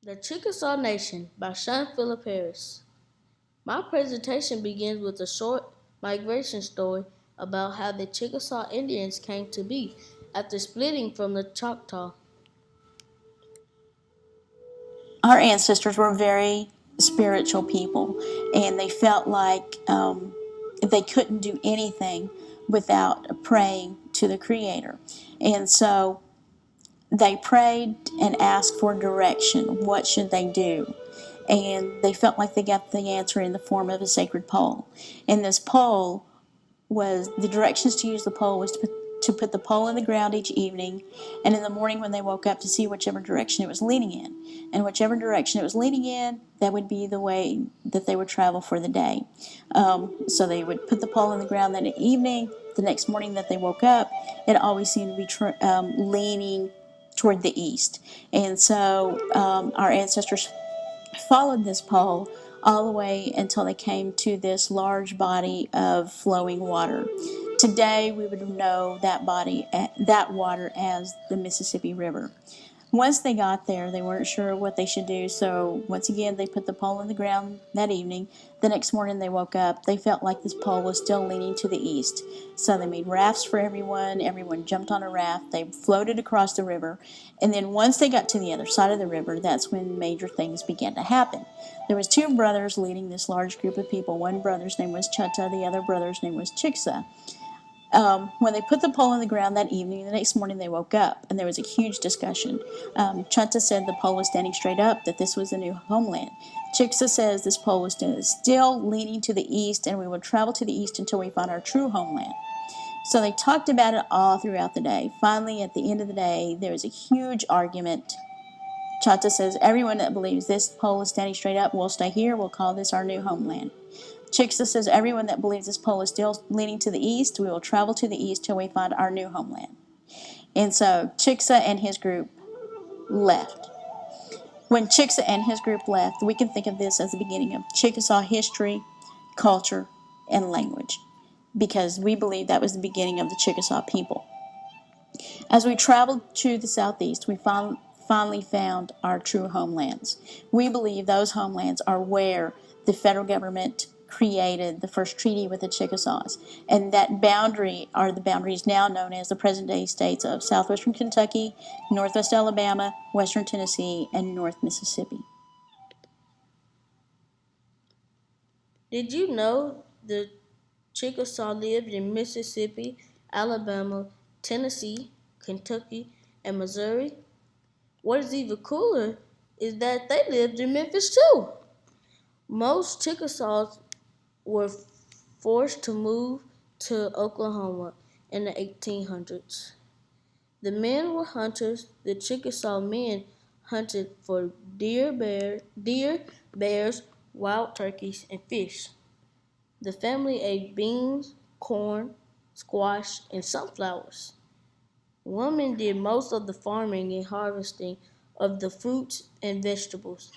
The Chickasaw Nation by Sean Philip Harris. My presentation begins with a short migration story about how the Chickasaw Indians came to be after splitting from the Choctaw. Our ancestors were very spiritual people, and they felt like they couldn't do anything without praying to the Creator. And so they prayed and asked for direction. What should they do? And they felt like they got the answer in the form of a sacred pole. And this pole was the directions to use the pole was to put the pole in the ground each evening, and in the morning when they woke up to see whichever direction it was leaning in. And whichever direction it was leaning in, that would be the way that they would travel for the day. So they would put the pole in the ground that evening. The next morning that they woke up, it always seemed to be leaning toward the east. And so our ancestors followed this pole all the way until they came to this large body of flowing water. Today, we would know that water as the Mississippi River. Once they got there, they weren't sure what they should do, so once again, they put the pole in the ground that evening. The next morning they woke up, they felt like this pole was still leaning to the east. So they made rafts for everyone jumped on a raft, they floated across the river, and then once they got to the other side of the river, that's when major things began to happen. There was two brothers leading this large group of people. One brother's name was Chutta, the other brother's name was Chickasaw. When they put the pole in the ground that evening, the next morning they woke up, and there was a huge discussion. Chutta said the pole was standing straight up, that this was the new homeland. Chickasaw says this pole was still leaning to the east, and we will travel to the east until we find our true homeland. So they talked about it all throughout the day. Finally, at the end of the day, there was a huge argument. Chutta says, everyone that believes this pole is standing straight up will stay here, we'll call this our new homeland. Chickasaw says, everyone that believes this pole is still leaning to the east, we will travel to the east till we find our new homeland. And so Chickasaw and his group left. When Chickasaw and his group left, we can think of this as the beginning of Chickasaw history, culture, and language, because we believe that was the beginning of the Chickasaw people. As we traveled to the southeast, we finally found our true homelands. We believe those homelands are where the federal government created the first treaty with the Chickasaws, and that boundary are the boundaries now known as the present-day states of southwestern Kentucky, northwest Alabama, western Tennessee, and north Mississippi. Did you know the Chickasaw lived in Mississippi, Alabama, Tennessee, Kentucky, and Missouri? What is even cooler is that they lived in Memphis too. Most Chickasaws were forced to move to Oklahoma in the 1800s. The men were hunters. The Chickasaw men hunted for deer, bears, wild turkeys, and fish. The family ate beans, corn, squash, and sunflowers. Women did most of the farming and harvesting of the fruits and vegetables.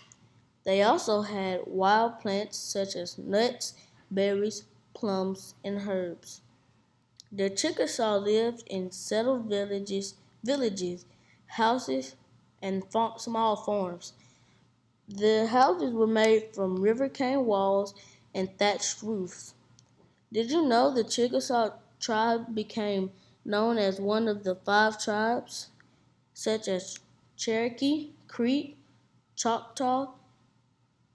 They also had wild plants such as nuts, berries, plums, and herbs. The Chickasaw lived in settled villages, houses, and small farms. The houses were made from river cane walls and thatched roofs. Did you know the Chickasaw tribe became known as one of the 5 tribes, such as Cherokee, Creek, Choctaw,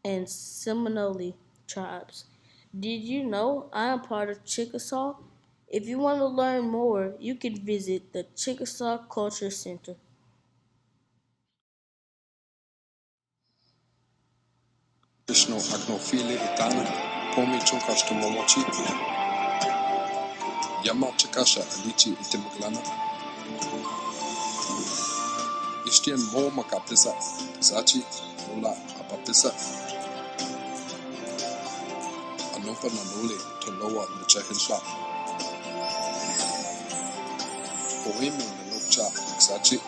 and Seminole tribes? Did you know I am part of Chickasaw? If you want to learn more, you can visit the Chickasaw Culture Center. Traditional agnofile itana, pomi chunkas to momochi, yama chakasha alichi itemaglana, istian mo makapisa, zachi, ula apapisa, anopa nanole to loa muchahinsla, poemi nanokcha, zachi,